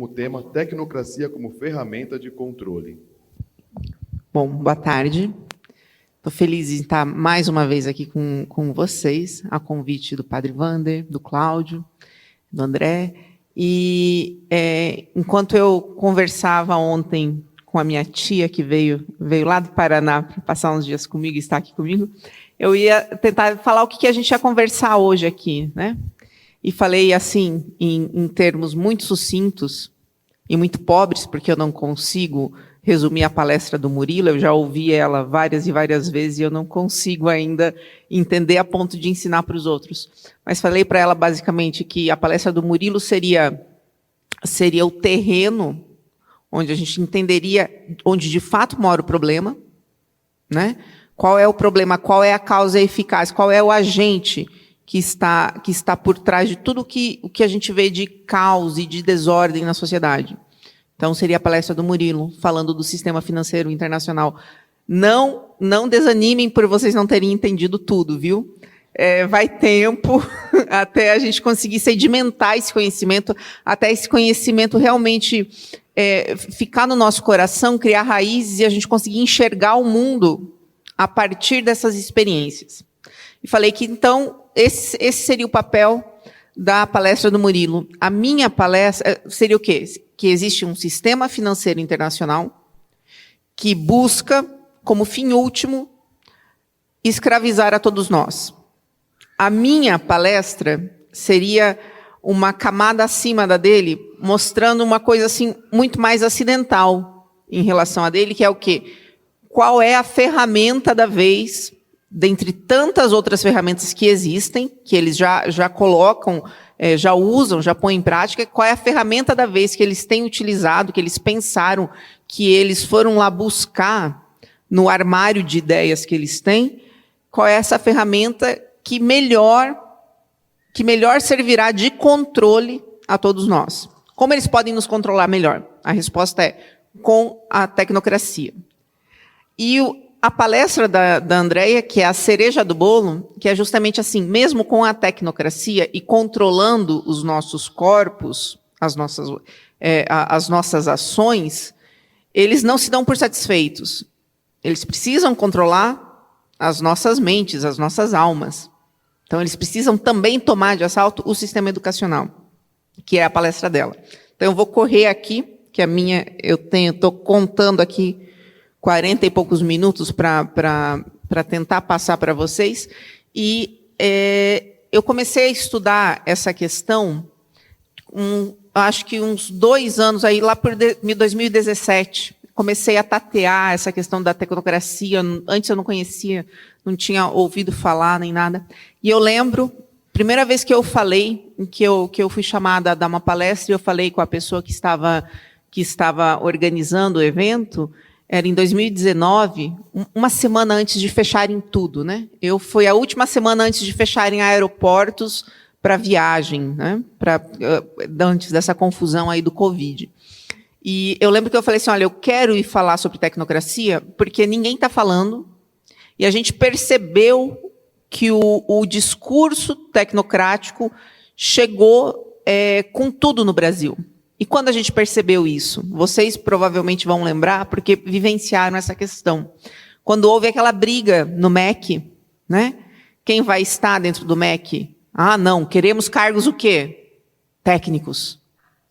O tema Tecnocracia como ferramenta de controle. Bom, boa tarde. Estou feliz em estar mais uma vez aqui com vocês, a convite do Padre Wander, do Cláudio, do André. E enquanto eu conversava ontem com a minha tia, que veio lá do Paraná para passar uns dias comigo e estar aqui comigo, eu ia tentar falar o que a gente ia conversar hoje aqui, né? E falei assim, em termos muito sucintos e muito pobres, porque eu não consigo resumir a palestra do Murilo, eu já ouvi ela várias e várias vezes e eu não consigo ainda entender a ponto de ensinar para os outros. Mas falei para ela basicamente que a palestra do Murilo seria o terreno onde a gente entenderia onde de fato mora o problema, né? Qual é o problema, qual é a causa eficaz, qual é o agente que está por trás de tudo o que a gente vê de caos e de desordem na sociedade. Então, seria a palestra do Murilo, falando do sistema financeiro internacional. Não desanimem por vocês não terem entendido tudo, viu? Vai tempo até a gente conseguir sedimentar esse conhecimento, até esse conhecimento realmente ficar no nosso coração, criar raízes e a gente conseguir enxergar o mundo a partir dessas experiências. E falei que, então, esse seria o papel da palestra do Murilo. A minha palestra seria o quê? Que existe um sistema financeiro internacional que busca, como fim último, escravizar a todos nós. A minha palestra seria uma camada acima da dele, mostrando uma coisa assim muito mais acidental em relação a dele, que é o quê? Qual é a ferramenta da vez, dentre tantas outras ferramentas que existem, que eles já colocam, já usam, já põem em prática, qual é a ferramenta da vez que eles têm utilizado, que eles pensaram, que eles foram lá buscar no armário de ideias que eles têm, qual é essa ferramenta que melhor servirá de controle a todos nós. Como eles podem nos controlar melhor? A resposta é com a tecnocracia. E a palestra da Andréia, que é a cereja do bolo, que é justamente assim, mesmo com a tecnocracia e controlando os nossos corpos, as nossas ações, eles não se dão por satisfeitos. Eles precisam controlar as nossas mentes, as nossas almas. Então, eles precisam também tomar de assalto o sistema educacional, que é a palestra dela. Então, eu vou correr aqui, que a minha, estou contando aqui 40 e poucos minutos para tentar passar para vocês. E eu comecei a estudar essa questão, acho que uns 2 anos, aí, lá por 2017. Comecei a tatear essa questão da tecnocracia. Antes eu não conhecia, não tinha ouvido falar nem nada. E eu lembro, primeira vez que eu falei, que eu fui chamada a dar uma palestra, e eu falei com a pessoa que estava organizando o evento, era em 2019, uma semana antes de fecharem tudo, né? Foi a última semana antes de fecharem aeroportos para viagem, né? Antes dessa confusão aí do Covid. E eu lembro que eu falei assim, olha, eu quero ir falar sobre tecnocracia porque ninguém está falando e a gente percebeu que o discurso tecnocrático chegou com tudo no Brasil. E quando a gente percebeu isso? Vocês provavelmente vão lembrar, porque vivenciaram essa questão. Quando houve aquela briga no MEC, né? Quem vai estar dentro do MEC? Ah, não, queremos cargos o quê? Técnicos.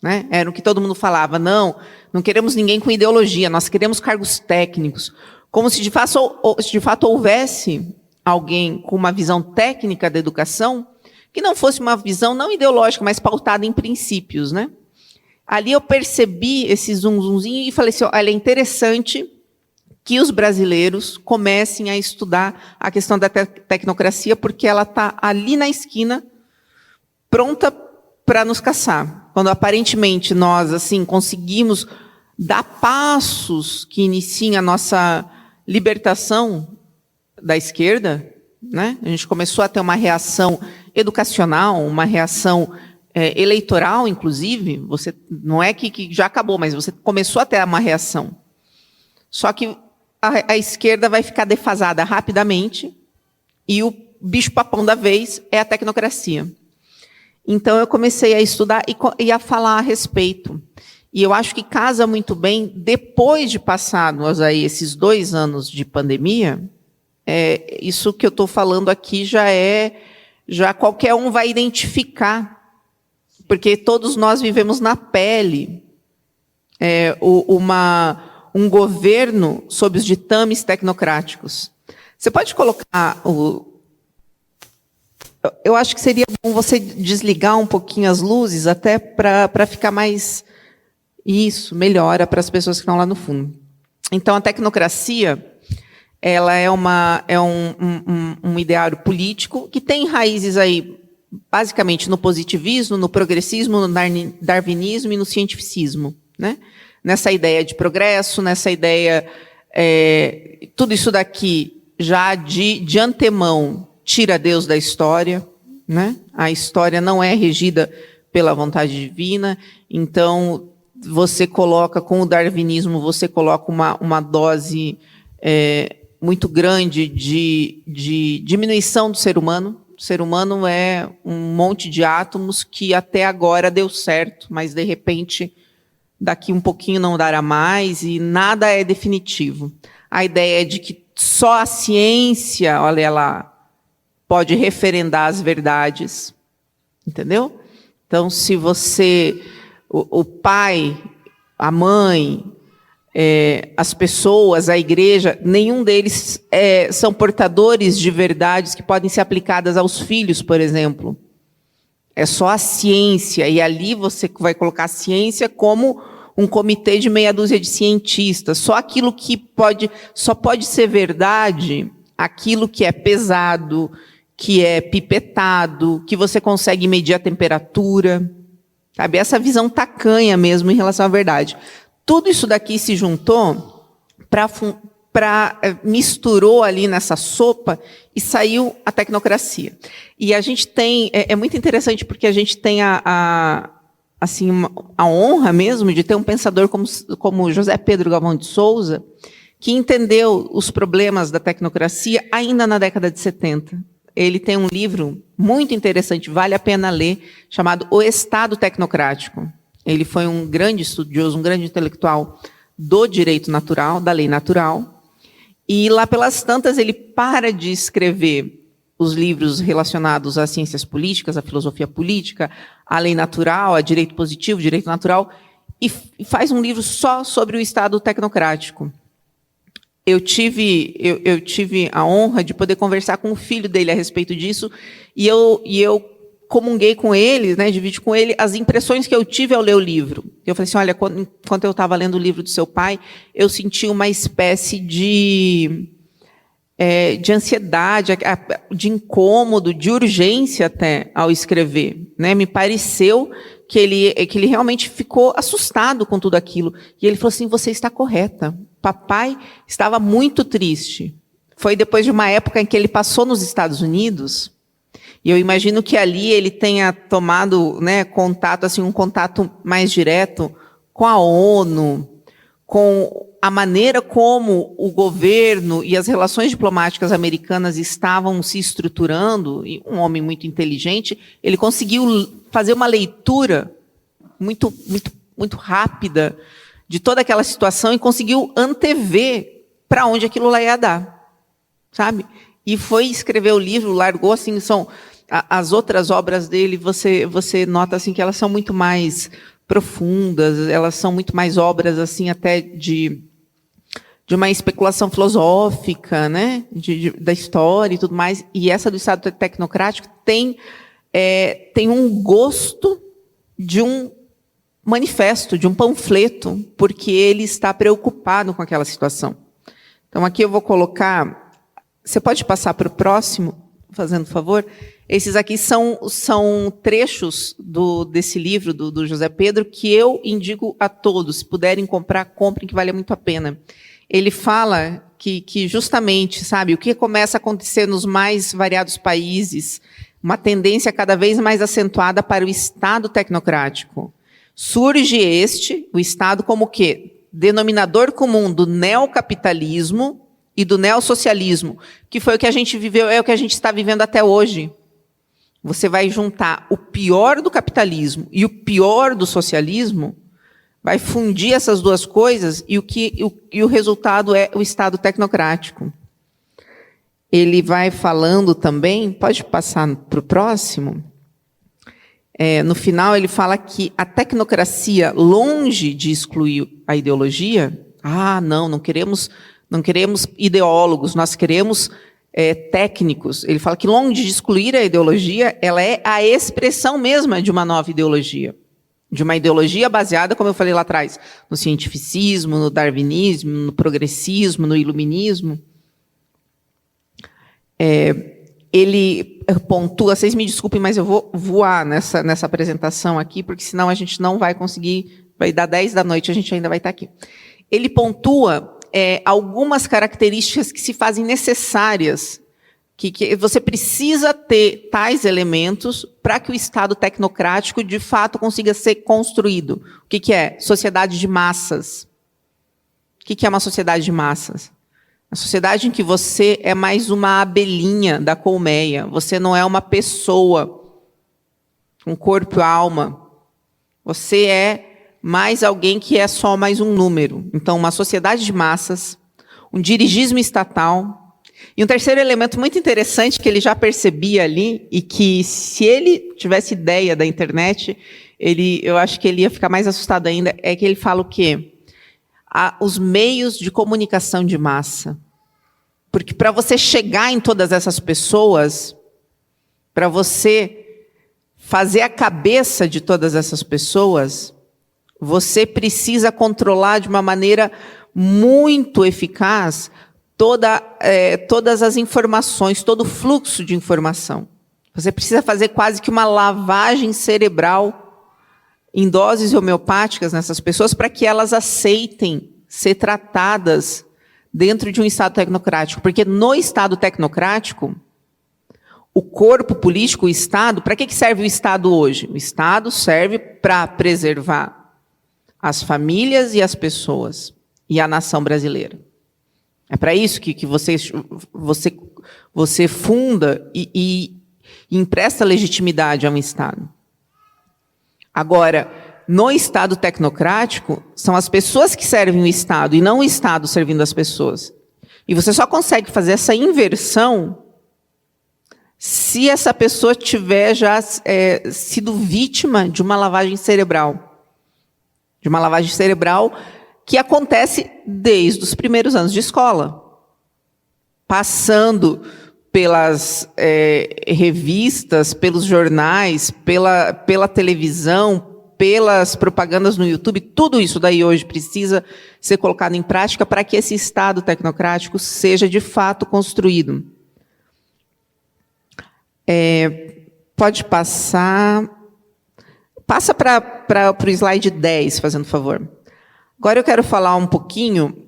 Né? Era o que todo mundo falava. Não queremos ninguém com ideologia, nós queremos cargos técnicos. Como se de fato houvesse alguém com uma visão técnica da educação, que não fosse uma visão não ideológica, mas pautada em princípios, né? Ali eu percebi esse zoomzinho e falei assim, olha, é interessante que os brasileiros comecem a estudar a questão da tecnocracia, porque ela está ali na esquina, pronta para nos caçar. Quando aparentemente nós assim conseguimos dar passos que iniciem a nossa libertação da esquerda, né? A gente começou a ter uma reação educacional, uma reação eleitoral, inclusive, você não é que já acabou, mas você começou a ter uma reação. Só que a esquerda vai ficar defasada rapidamente e o bicho-papão da vez é a tecnocracia. Então, eu comecei a estudar e a falar a respeito. E eu acho que casa muito bem, depois de passados aí esses 2 anos de pandemia, isso que eu estou falando aqui já qualquer um vai identificar, porque todos nós vivemos na pele um governo sob os ditames tecnocráticos. Você pode colocar eu acho que seria bom você desligar um pouquinho as luzes, até para ficar mais... Isso, melhora para as pessoas que estão lá no fundo. Então, a tecnocracia, ela é um ideário político que tem raízes aí, basicamente, no positivismo, no progressismo, no darwinismo e no cientificismo, né? Nessa ideia de progresso, nessa ideia... tudo isso daqui já de antemão tira Deus da história, né? A história não é regida pela vontade divina, então você coloca, com o darwinismo, você coloca uma dose muito grande de diminuição do ser humano. O ser humano é um monte de átomos que até agora deu certo, mas de repente daqui um pouquinho não dará mais e nada é definitivo. A ideia é de que só a ciência, olha lá, pode referendar as verdades, entendeu? Então, se você, o pai, a mãe, as pessoas, a igreja, nenhum deles são portadores de verdades que podem ser aplicadas aos filhos, por exemplo. É só a ciência, e ali você vai colocar a ciência como um comitê de meia dúzia de cientistas. Só aquilo que só pode ser verdade, aquilo que é pesado, que é pipetado, que você consegue medir a temperatura, sabe? Essa visão tacanha mesmo em relação à verdade. Tudo isso daqui se juntou misturou ali nessa sopa e saiu a tecnocracia. E a gente tem, é muito interessante porque a gente tem assim, a honra mesmo de ter um pensador como José Pedro Galvão de Souza, que entendeu os problemas da tecnocracia ainda na década de 70. Ele tem um livro muito interessante, vale a pena ler, chamado O Estado Tecnocrático. Ele foi um grande estudioso, um grande intelectual do direito natural, da lei natural. E lá pelas tantas ele para de escrever os livros relacionados às ciências políticas, à filosofia política, à lei natural, a direito positivo, direito natural, e faz um livro só sobre o Estado tecnocrático. Eu tive a honra de poder conversar com o filho dele a respeito disso, e eu comunguei com ele, né, dividi com ele as impressões que eu tive ao ler o livro. Eu falei assim, olha, enquanto eu estava lendo o livro do seu pai, eu senti uma espécie de ansiedade, de incômodo, de urgência até ao escrever, né? Me pareceu que ele realmente ficou assustado com tudo aquilo. E ele falou assim, você está correta. Papai estava muito triste. Foi depois de uma época em que ele passou nos Estados Unidos, e eu imagino que ali ele tenha tomado, né, contato, assim, um contato mais direto com a ONU, com a maneira como o governo e as relações diplomáticas americanas estavam se estruturando, e um homem muito inteligente, ele conseguiu fazer uma leitura muito, muito, muito rápida de toda aquela situação e conseguiu antever para onde aquilo lá ia dar, sabe? E foi escrever o livro, largou assim, as outras obras dele, você nota assim que elas são muito mais profundas, elas são muito mais obras assim até de uma especulação filosófica, né, da história e tudo mais. E essa do Estado tecnocrático tem um gosto de um manifesto, de um panfleto, porque ele está preocupado com aquela situação. Então aqui eu vou colocar, você pode passar para o próximo, fazendo favor? Esses aqui são trechos desse livro do José Pedro que eu indico a todos, se puderem comprar, comprem, que vale muito a pena. Ele fala que justamente, sabe, o que começa a acontecer nos mais variados países, uma tendência cada vez mais acentuada para o Estado tecnocrático. Surge o Estado como o quê? Denominador comum do neocapitalismo e do neossocialismo, que foi o que a gente viveu, é o que a gente está vivendo até hoje. Você vai juntar o pior do capitalismo e o pior do socialismo, vai fundir essas duas coisas e o resultado é o Estado tecnocrático. Ele vai falando também, pode passar para o próximo? No final, ele fala que a tecnocracia, longe de excluir a ideologia, não queremos ideólogos, nós queremos técnicos. Ele fala que, longe de excluir a ideologia, ela é a expressão mesma de uma nova ideologia. De uma ideologia baseada, como eu falei lá atrás, no cientificismo, no darwinismo, no progressismo, no iluminismo. Ele pontua, vocês me desculpem, mas eu vou voar nessa apresentação aqui, porque senão a gente não vai conseguir, vai dar 10 da noite, a gente ainda vai estar aqui. Ele pontua algumas características que se fazem necessárias, que você precisa ter tais elementos para que o Estado tecnocrático, de fato, consiga ser construído. O que é? Sociedade de massas. O que é uma sociedade de massas? A sociedade em que você é mais uma abelhinha da colmeia. Você não é uma pessoa com corpo e alma. Você é mais alguém que é só mais um número. Então, uma sociedade de massas, um dirigismo estatal. E um terceiro elemento muito interessante que ele já percebia ali, e que, se ele tivesse ideia da internet, eu acho que ele ia ficar mais assustado ainda, é que ele fala o quê? Os meios de comunicação de massa. Porque para você chegar em todas essas pessoas, para você fazer a cabeça de todas essas pessoas, você precisa controlar de uma maneira muito eficaz todas as informações, todo o fluxo de informação. Você precisa fazer quase que uma lavagem cerebral em doses homeopáticas nessas pessoas para que elas aceitem ser tratadas dentro de um Estado tecnocrático. Porque no Estado tecnocrático, o corpo político, o Estado, para que serve o Estado hoje? O Estado serve para preservar as famílias e as pessoas e a nação brasileira. É para isso que você funda e empresta legitimidade a um Estado. Agora, no Estado tecnocrático, são as pessoas que servem o Estado e não o Estado servindo as pessoas. E você só consegue fazer essa inversão se essa pessoa tiver já sido vítima de uma lavagem cerebral. De uma lavagem cerebral que acontece desde os primeiros anos de escola. Passando pelas revistas, pelos jornais, pela televisão, pelas propagandas no YouTube, tudo isso daí hoje precisa ser colocado em prática para que esse Estado tecnocrático seja de fato construído. Pode passar. Passa para o slide 10, fazendo favor. Agora eu quero falar um pouquinho,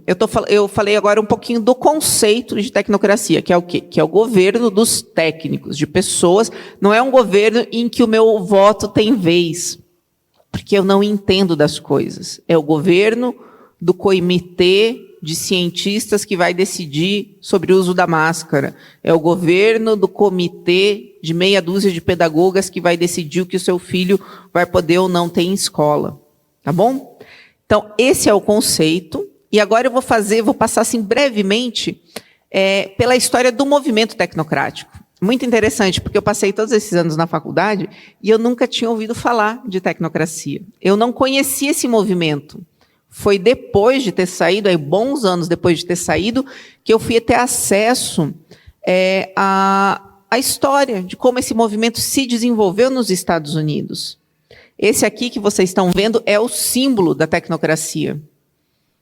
eu falei agora um pouquinho do conceito de tecnocracia, que é o quê? Que é o governo dos técnicos, de pessoas. Não é um governo em que o meu voto tem vez, porque eu não entendo das coisas. É o governo do comitê de cientistas que vai decidir sobre o uso da máscara. É o governo do comitê de meia dúzia de pedagogas que vai decidir o que o seu filho vai poder ou não ter em escola. Tá bom? Então, esse é o conceito. E agora eu vou passar assim brevemente pela história do movimento tecnocrático. Muito interessante, porque eu passei todos esses anos na faculdade e eu nunca tinha ouvido falar de tecnocracia. Eu não conhecia esse movimento. Foi depois de ter saído, bons anos depois de ter saído, que eu fui ter acesso à história de como esse movimento se desenvolveu nos Estados Unidos. Esse aqui que vocês estão vendo é o símbolo da tecnocracia.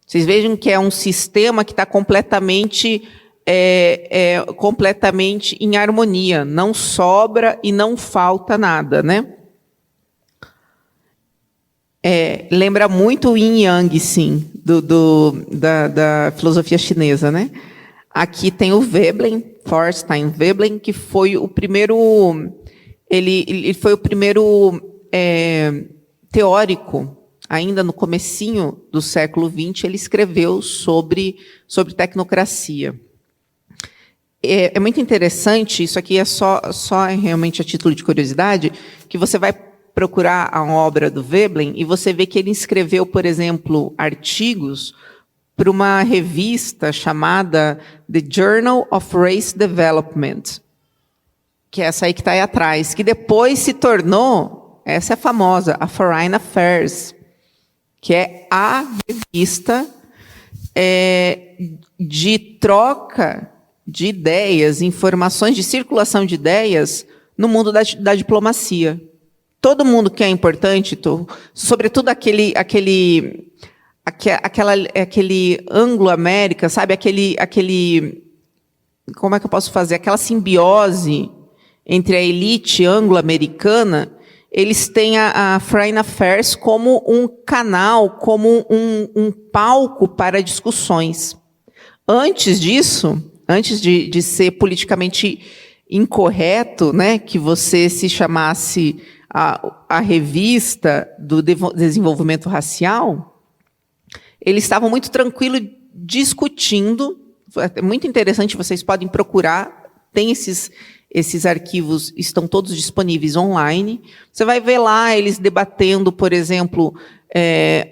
Vocês vejam que é um sistema que está completamente em harmonia. Não sobra e não falta nada, né? Lembra muito o Yin Yang, sim, da filosofia chinesa, né? Aqui tem o Veblen, Thorstein Veblen, que foi o primeiro... Ele foi o primeiro teórico, ainda no comecinho do século XX, ele escreveu sobre tecnocracia. muito interessante, isso aqui é só realmente a título de curiosidade, que você vai procurar a obra do Veblen e você vê que ele escreveu, por exemplo, artigos para uma revista chamada The Journal of Race Development, que é essa aí que está aí atrás, que depois se tornou, essa é famosa, a Foreign Affairs, que é a revista de troca de ideias, informações, de circulação de ideias no mundo da diplomacia. Todo mundo que é importante, sobretudo aquele Anglo-América, sabe? Como é que eu posso fazer? Aquela simbiose entre a elite anglo-americana, eles têm a Foreign Affairs como um canal, como um palco para discussões. Antes disso, antes de ser politicamente incorreto, né, que você se chamasse a revista do desenvolvimento racial, eles estavam muito tranquilos discutindo. É muito interessante, vocês podem procurar, tem esses arquivos, estão todos disponíveis online. Você vai ver lá eles debatendo, por exemplo,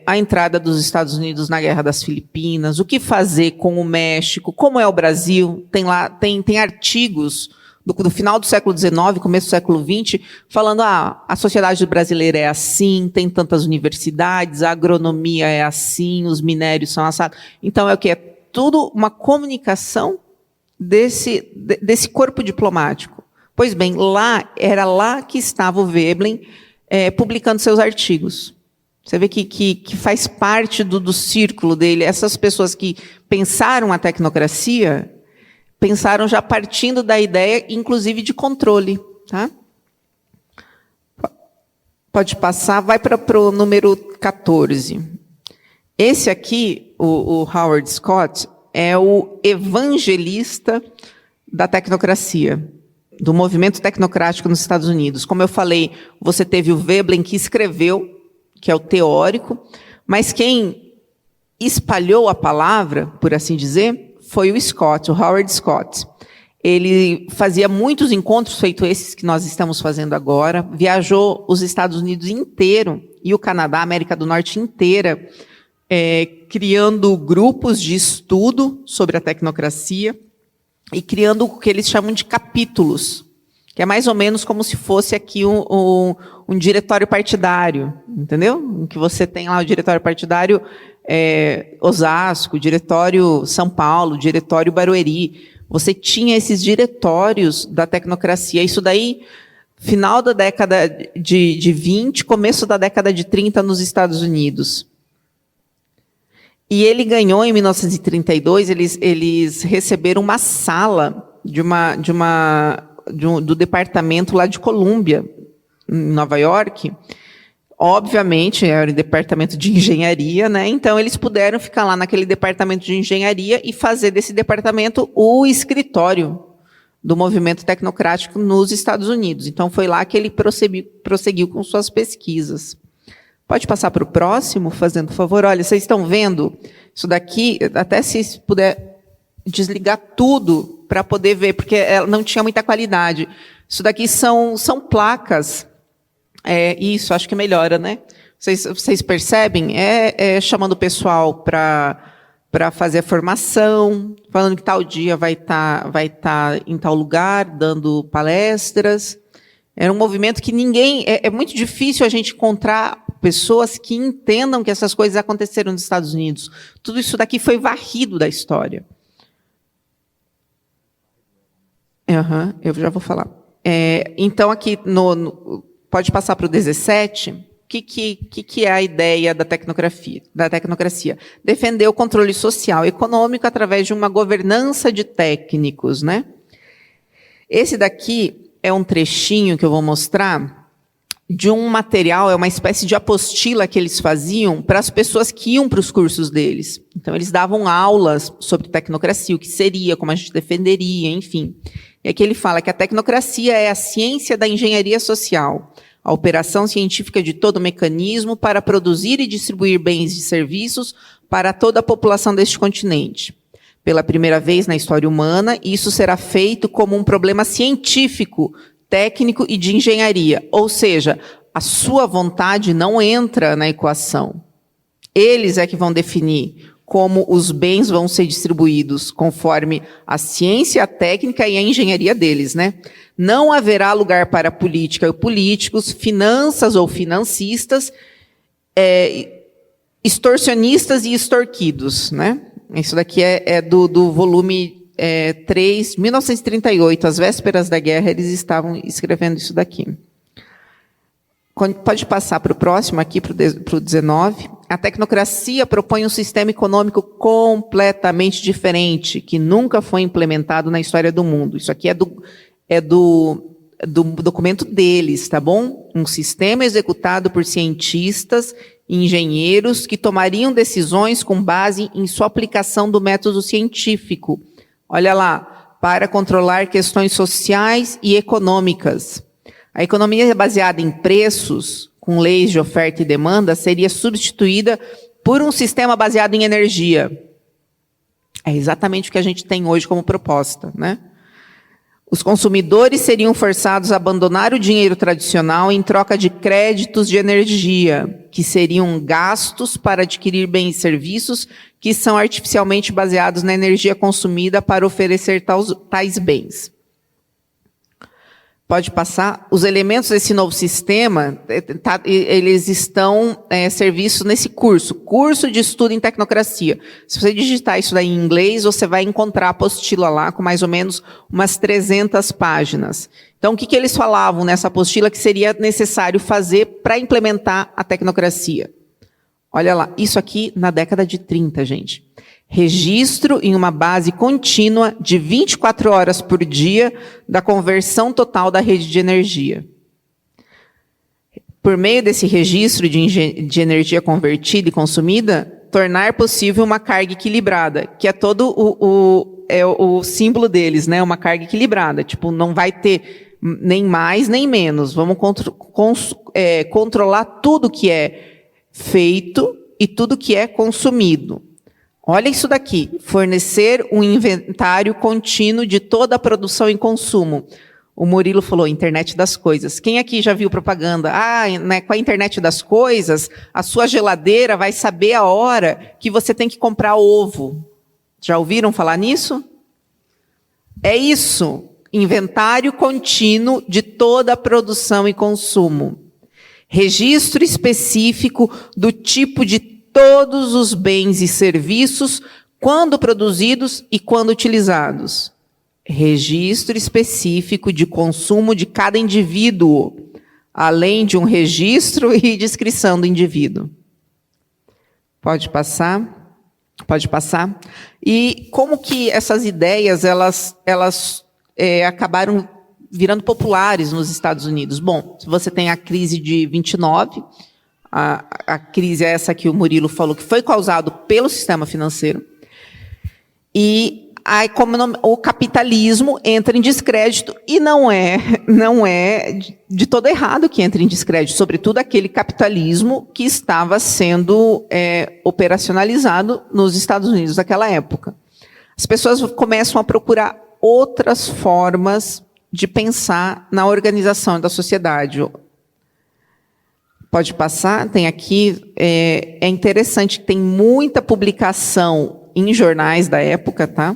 a entrada dos Estados Unidos na Guerra das Filipinas, o que fazer com o México, como é o Brasil. Tem artigos do final do século XIX, começo do século XX, falando a sociedade brasileira é assim, tem tantas universidades, a agronomia é assim, os minérios são assados. Então, é o quê? É tudo uma comunicação desse corpo diplomático. Pois bem, era lá que estava o Veblen publicando seus artigos. Você vê que faz parte do círculo dele. Essas pessoas que pensaram a tecnocracia, pensaram já partindo da ideia, inclusive, de controle. Tá? Pode passar, vai para o número 14. Esse aqui, o Howard Scott, é o evangelista da tecnocracia, do movimento tecnocrático nos Estados Unidos. Como eu falei, você teve o Veblen, que escreveu, que é o teórico, mas quem espalhou a palavra, por assim dizer, foi o Scott, o Howard Scott. Ele fazia muitos encontros, feito esses que nós estamos fazendo agora, viajou os Estados Unidos inteiro e o Canadá, a América do Norte inteira, criando grupos de estudo sobre a tecnocracia e criando o que eles chamam de capítulos, que é mais ou menos como se fosse aqui um diretório partidário, entendeu? Em que você tem lá o diretório partidário Osasco, diretório São Paulo, diretório Barueri. Você tinha esses diretórios da tecnocracia. Isso daí, final da década de 20, começo da década de 30 nos Estados Unidos. E ele ganhou, em 1932, eles receberam uma sala do departamento lá de Colômbia, em Nova York. Obviamente, era o departamento de engenharia, né? Então, eles puderam ficar lá naquele departamento de engenharia e fazer desse departamento o escritório do movimento tecnocrático nos Estados Unidos. Então, foi lá que ele prosseguiu com suas pesquisas. Pode passar para o próximo, fazendo favor. Olha, vocês estão vendo isso daqui, até se puder desligar tudo para poder ver, porque não tinha muita qualidade. Isso daqui são placas. Isso, acho que melhora, né? Vocês percebem? Chamando o pessoal para fazer a formação, falando que tal dia vai estar em tal lugar, dando palestras. Era um movimento que ninguém... É muito difícil a gente encontrar pessoas que entendam que essas coisas aconteceram nos Estados Unidos. Tudo isso daqui foi varrido da história. Eu já vou falar. Então, aqui, pode passar para o 17. O que é a ideia da tecnocracia? Defender o controle social e econômico através de uma governança de técnicos, né? Esse daqui é um trechinho que eu vou mostrar de um material, é uma espécie de apostila que eles faziam para as pessoas que iam para os cursos deles. Então, eles davam aulas sobre tecnocracia, o que seria, como a gente defenderia, enfim. E aqui ele fala que a tecnocracia é a ciência da engenharia social, a operação científica de todo mecanismo para produzir e distribuir bens e serviços para toda a população deste continente. Pela primeira vez na história humana, isso será feito como um problema científico, técnico e de engenharia. Ou seja, A sua vontade não entra na equação. Eles é que vão definir como os bens vão ser distribuídos conforme a ciência, a técnica e a engenharia deles, né? Não haverá lugar para política ou políticos, finanças ou financistas, extorsionistas e extorquidos, né? Isso daqui é do volume 3, 1938, às vésperas da guerra, eles estavam escrevendo isso daqui. Pode passar para o próximo aqui, para o 19. A tecnocracia propõe um sistema econômico completamente diferente, que nunca foi implementado na história do mundo. Isso aqui é do documento deles, tá bom? Um sistema executado por cientistas e engenheiros que tomariam decisões com base em sua aplicação do método científico. Olha lá, para controlar questões sociais e econômicas. A economia baseada em preços, com leis de oferta e demanda, seria substituída por um sistema baseado em energia. É exatamente o que a gente tem hoje como proposta, né? Os consumidores seriam forçados a abandonar o dinheiro tradicional em troca de créditos de energia, que seriam gastos para adquirir bens e serviços que são artificialmente baseados na energia consumida para oferecer tais bens. Pode passar. Os elementos desse novo sistema, eles estão serviços nesse curso de estudo em tecnocracia. Se você digitar isso daí em inglês, você vai encontrar a apostila lá com mais ou menos umas 300 páginas. Então, o que eles falavam nessa apostila que seria necessário fazer para implementar a tecnocracia? Olha lá, isso aqui na década de 30, gente. Registro em uma base contínua de 24 horas por dia da conversão total da rede de energia. Por meio desse registro de energia convertida e consumida, tornar possível uma carga equilibrada, que é todo o símbolo deles, né? Uma carga equilibrada. Tipo, não vai ter nem mais nem menos. Vamos controlar tudo que é feito e tudo que é consumido. Olha isso daqui, fornecer um inventário contínuo de toda a produção e consumo. O Murilo falou, internet das coisas. Quem aqui já viu propaganda? Né, com a internet das coisas, a sua geladeira vai saber a hora que você tem que comprar ovo. Já ouviram falar nisso? É isso, inventário contínuo de toda a produção e consumo. Registro específico do tipo de todos os bens e serviços, quando produzidos e quando utilizados. Registro específico de consumo de cada indivíduo, além de um registro e descrição do indivíduo. Pode passar? Pode passar? E como que essas ideias, elas acabaram virando populares nos Estados Unidos? Bom, você tem a crise de 29, a crise é essa que o Murilo falou, que foi causado pelo sistema financeiro. E o capitalismo entra em descrédito, e não é de todo errado que entra em descrédito, sobretudo aquele capitalismo que estava sendo operacionalizado nos Estados Unidos naquela época. As pessoas começam a procurar outras formas de pensar na organização da sociedade. Pode passar, tem aqui, é interessante, tem muita publicação em jornais da época, tá?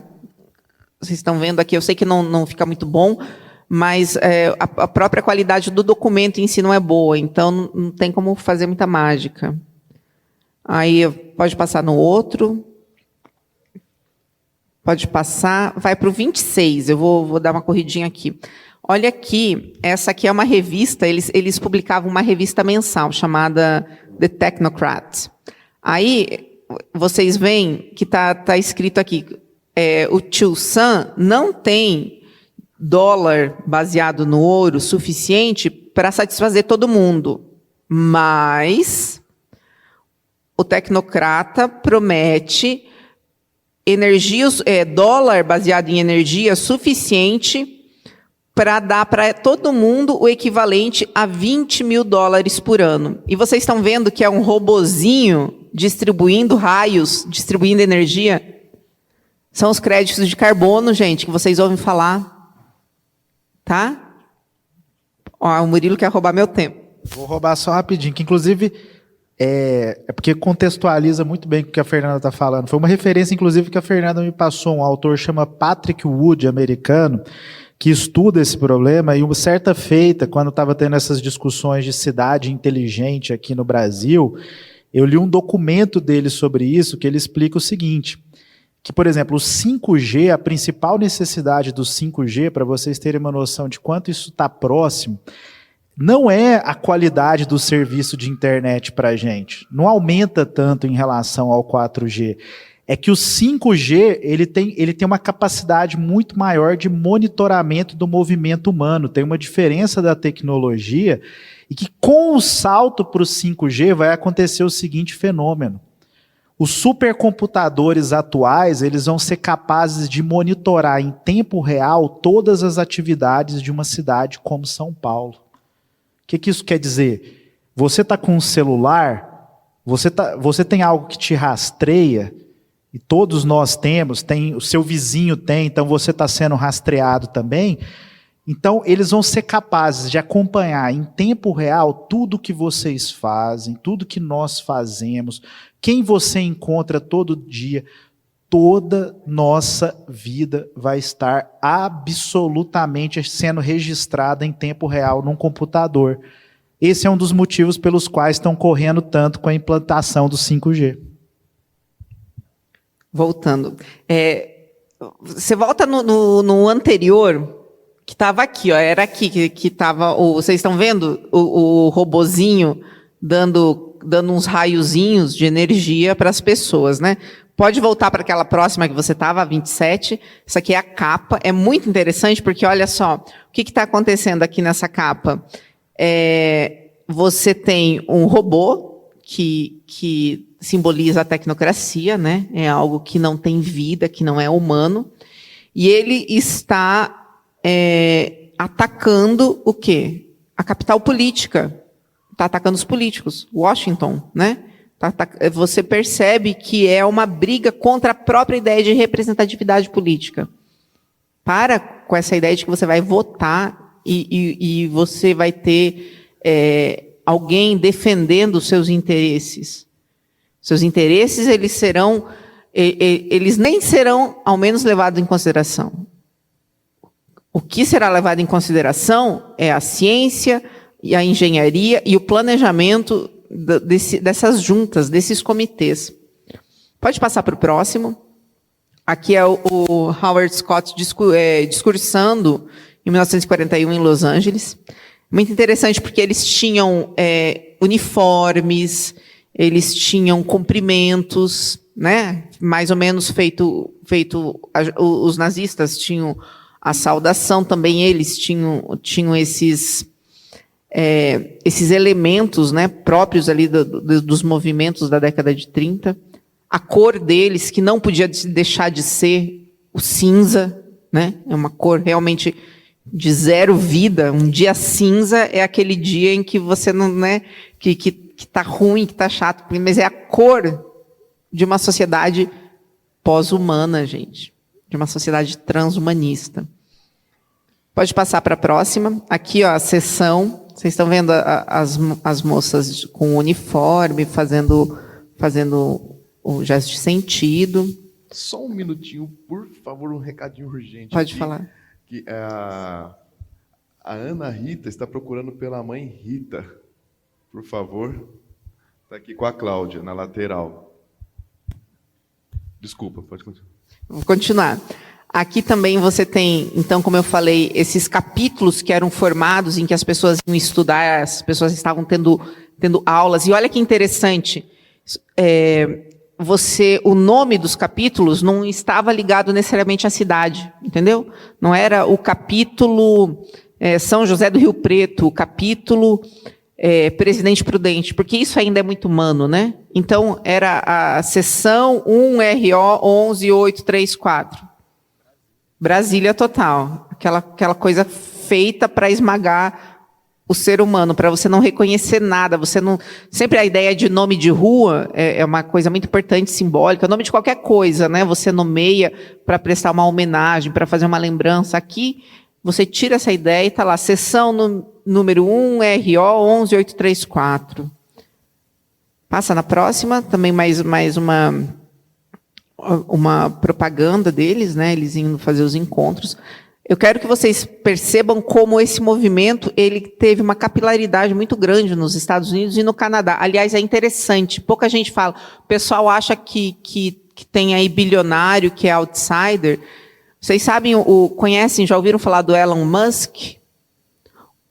Vocês estão vendo aqui, eu sei que não fica muito bom, mas a própria qualidade do documento em si não é boa, então não tem como fazer muita mágica. Aí, pode passar no outro. Pode passar, vai para o 26, eu vou dar uma corridinha aqui. Olha aqui, essa aqui é uma revista, eles publicavam uma revista mensal chamada The Technocrat. Aí, vocês veem que tá escrito aqui, o Tio Sam não tem dólar baseado no ouro suficiente para satisfazer todo mundo, mas o tecnocrata promete dólar baseado em energia suficiente para dar para todo mundo o equivalente a 20 mil dólares por ano. E vocês estão vendo que é um robozinho distribuindo raios, distribuindo energia? São os créditos de carbono, gente, que vocês ouvem falar. Tá? Ó, o Murilo quer roubar meu tempo. Vou roubar só rapidinho, que inclusive é porque contextualiza muito bem o que a Fernanda está falando. Foi uma referência, inclusive, que a Fernanda me passou, um autor chama Patrick Wood, americano, que estuda esse problema, e uma certa feita, quando estava tendo essas discussões de cidade inteligente aqui no Brasil, eu li um documento dele sobre isso, que ele explica o seguinte, que, por exemplo, o 5G, a principal necessidade do 5G, para vocês terem uma noção de quanto isso está próximo, não é a qualidade do serviço de internet para a gente, não aumenta tanto em relação ao 4G, é que o 5G ele tem uma capacidade muito maior de monitoramento do movimento humano, tem uma diferença da tecnologia, e que com o salto para o 5G vai acontecer o seguinte fenômeno. Os supercomputadores atuais, eles vão ser capazes de monitorar em tempo real todas as atividades de uma cidade como São Paulo. O que isso quer dizer? Você está com um celular, você tem algo que te rastreia, e todos nós temos, o seu vizinho tem, então você está sendo rastreado também. Então, eles vão ser capazes de acompanhar em tempo real tudo que vocês fazem, tudo que nós fazemos, quem você encontra todo dia, toda nossa vida vai estar absolutamente sendo registrada em tempo real num computador. Esse é um dos motivos pelos quais estão correndo tanto com a implantação do 5G. Voltando. Você volta no anterior, que estava aqui, ó, era aqui que estava. Vocês estão vendo o robozinho dando uns raiozinhos de energia para as pessoas, né? Pode voltar para aquela próxima que você estava, a 27. Essa aqui é a capa. É muito interessante porque, olha só, o que está acontecendo aqui nessa capa? Você tem um robô que simboliza a tecnocracia, né? É algo que não tem vida, que não é humano. E ele está atacando o quê? A capital política. Está atacando os políticos. Washington, né? Você percebe que é uma briga contra a própria ideia de representatividade política. Para com essa ideia de que você vai votar e você vai ter alguém defendendo os seus interesses. Seus interesses, eles nem serão, ao menos, levados em consideração. O que será levado em consideração é a ciência e a engenharia e o planejamento dessas juntas, desses comitês. Pode passar para o próximo. Aqui é o Howard Scott discursando em 1941 em Los Angeles. Muito interessante porque eles tinham uniformes, eles tinham cumprimentos, né? Mais ou menos feito os nazistas tinham a saudação, também eles tinham esses elementos, né, próprios ali dos movimentos da década de 30. A cor deles, que não podia deixar de ser o cinza, né? É uma cor realmente de zero vida. Um dia cinza é aquele dia em que você não, né, que tá ruim, que tá chato, mas é a cor de uma sociedade pós-humana, gente, de uma sociedade transhumanista. Pode passar para a próxima. Aqui, ó, a sessão. Vocês estão vendo as moças com uniforme, fazendo o gesto de sentido. Só um minutinho, por favor, um recadinho urgente. Pode aqui, falar. Que a Ana Rita está procurando pela mãe Rita. Por favor. Está aqui com a Cláudia, na lateral. Desculpa, pode continuar. Vou continuar. Aqui também você tem, então, como eu falei, esses capítulos que eram formados em que as pessoas iam estudar, as pessoas estavam tendo aulas. E olha que interessante, o nome dos capítulos não estava ligado necessariamente à cidade, entendeu? Não era o capítulo São José do Rio Preto, o capítulo Presidente Prudente, porque isso ainda é muito humano, né? Então, era a seção 1RO 11834. Brasília total, aquela coisa feita para esmagar o ser humano, para você não reconhecer nada, você não. Sempre a ideia de nome de rua é uma coisa muito importante, simbólica, nome de qualquer coisa, né? Você nomeia para prestar uma homenagem, para fazer uma lembrança. Aqui você tira essa ideia e está lá, seção número 1, RO 11834. Passa na próxima, também mais uma propaganda deles, né? Eles indo fazer os encontros. Eu quero que vocês percebam como esse movimento ele teve uma capilaridade muito grande nos Estados Unidos e no Canadá. Aliás, é interessante, pouca gente fala. O pessoal acha que tem aí bilionário, que é outsider. Vocês sabem, conhecem, já ouviram falar do Elon Musk?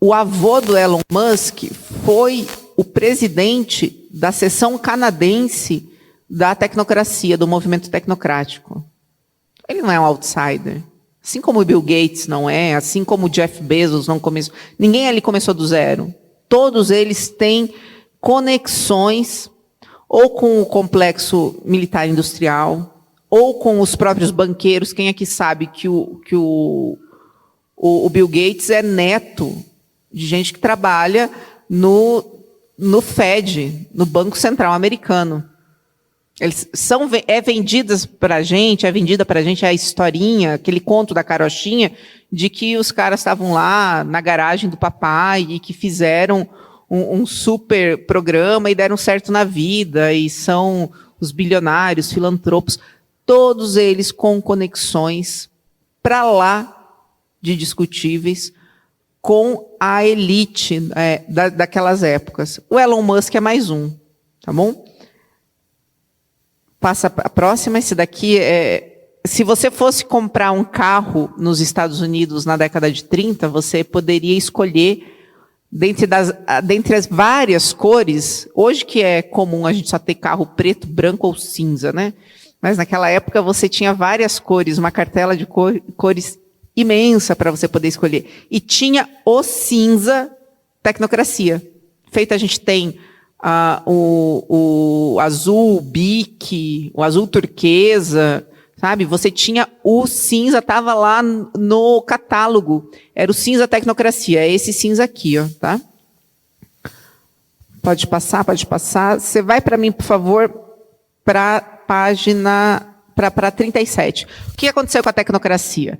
O avô do Elon Musk foi o presidente da seção canadense da tecnocracia, do movimento tecnocrático. Ele não é um outsider. Assim como o Bill Gates não é, assim como o Jeff Bezos não começou. Ninguém ali começou do zero. Todos eles têm conexões ou com o complexo militar industrial, ou com os próprios banqueiros. Quem aqui sabe que o Bill Gates é neto de gente que trabalha no Fed, no Banco Central Americano. Eles é vendida para a gente a historinha, aquele conto da carochinha, de que os caras estavam lá na garagem do papai e que fizeram um super programa e deram certo na vida, e são os bilionários, filantropos, todos eles com conexões para lá de discutíveis com a elite daquelas épocas. O Elon Musk é mais um, tá bom? Passa a próxima. Esse daqui se você fosse comprar um carro nos Estados Unidos na década de 30, você poderia escolher dentre as várias cores. Hoje que é comum a gente só ter carro preto, branco ou cinza, né? Mas naquela época você tinha várias cores, uma cartela de cores imensa para você poder escolher. E tinha o cinza tecnocracia. Feito, a gente tem o azul bique, o azul turquesa, sabe? Você tinha o cinza, estava lá no catálogo. Era o cinza tecnocracia, é esse cinza aqui, ó, tá? Pode passar, pode passar. Você vai para mim, por favor, para a página, para 37. O que aconteceu com a tecnocracia?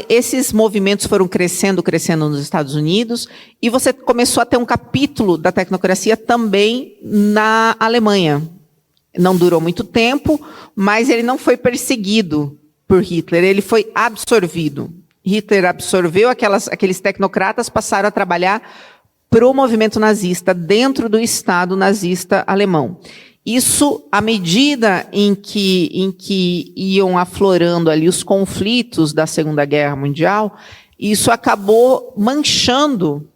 Esses movimentos foram crescendo nos Estados Unidos, e você começou a ter um capítulo da tecnocracia também na Alemanha. Não durou muito tempo, mas ele não foi perseguido por Hitler, ele foi absorvido. Hitler absorveu aqueles tecnocratas, passaram a trabalhar para o movimento nazista, dentro do Estado nazista alemão. Isso, à medida em que iam aflorando ali os conflitos da Segunda Guerra Mundial, isso acabou manchando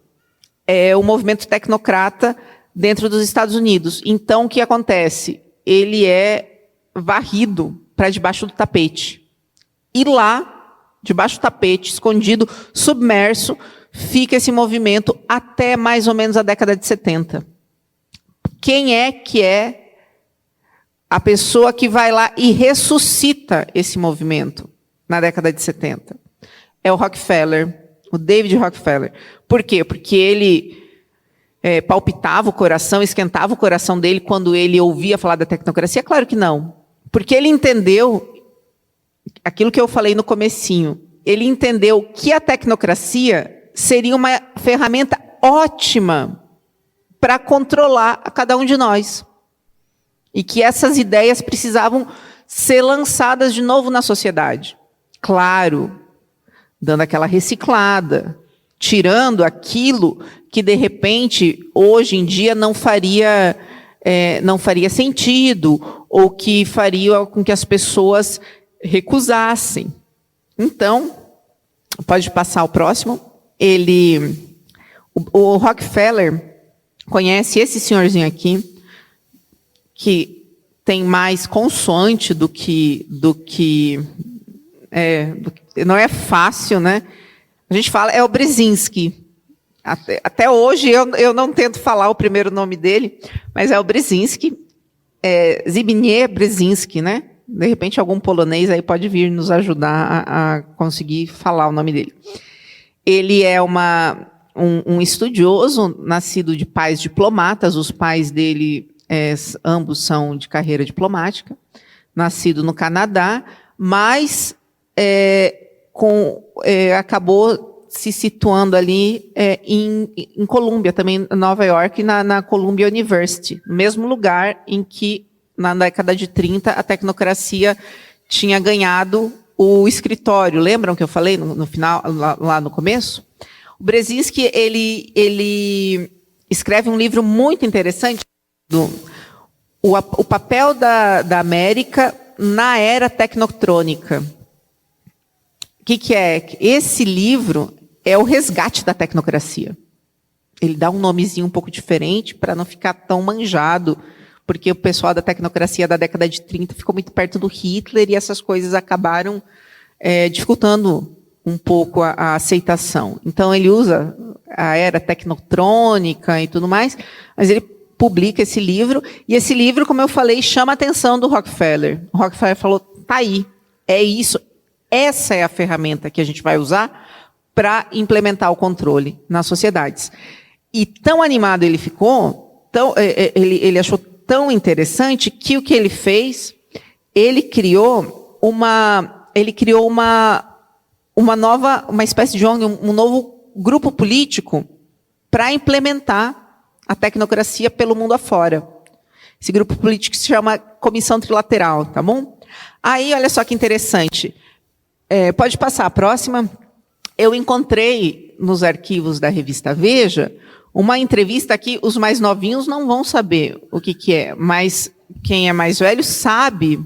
o movimento tecnocrata dentro dos Estados Unidos. Então, o que acontece? Ele é varrido para debaixo do tapete. E lá, debaixo do tapete, escondido, submerso, fica esse movimento até mais ou menos a década de 70. Quem é que é a pessoa que vai lá e ressuscita esse movimento na década de 70? É o Rockefeller, o David Rockefeller. Por quê? Porque ele palpitava o coração, esquentava o coração dele quando ele ouvia falar da tecnocracia? Claro que não. Porque ele entendeu aquilo que eu falei no comecinho. Ele entendeu que a tecnocracia seria uma ferramenta ótima para controlar a cada um de nós. E que essas ideias precisavam ser lançadas de novo na sociedade. Claro, dando aquela reciclada, tirando aquilo que, de repente, hoje em dia não faria sentido, ou que faria com que as pessoas recusassem. Então, pode passar o próximo. O Rockefeller conhece esse senhorzinho aqui, que tem mais consoante do que não é fácil, né? A gente fala, é o Brzezinski. Até hoje eu não tento falar o primeiro nome dele, mas é o Brzezinski, Zbigniew Brzezinski, né? De repente algum polonês aí pode vir nos ajudar a conseguir falar o nome dele. Ele é um estudioso, nascido de pais diplomatas. Os pais dele ambos são de carreira diplomática, nascido no Canadá, mas acabou se situando ali em Columbia, também em Nova York, na Columbia University, no mesmo lugar em que, na década de 30, a tecnocracia tinha ganhado o escritório. Lembram que eu falei no final, lá no começo? O Brzezinski, ele escreve um livro muito interessante, o papel da América na era tecnotrônica. O que é? Esse livro é o resgate da tecnocracia. Ele dá um nomezinho um pouco diferente para não ficar tão manjado, porque o pessoal da tecnocracia da década de 30 ficou muito perto do Hitler e essas coisas acabaram dificultando um pouco a aceitação. Então, ele usa a era tecnotrônica e tudo mais, mas ele publica esse livro, e esse livro, como eu falei, chama a atenção do Rockefeller. O Rockefeller falou, tá aí, é isso, essa é a ferramenta que a gente vai usar para implementar o controle nas sociedades. E tão animado ele ficou, ele achou tão interessante, que o que ele fez, ele criou uma espécie de ONG, um novo grupo político para implementar a tecnocracia pelo mundo afora. Esse grupo político se chama Comissão Trilateral, tá bom? Aí, olha só que interessante. Pode passar a próxima. Eu encontrei nos arquivos da revista Veja uma entrevista que os mais novinhos não vão saber o que é, mas quem é mais velho sabe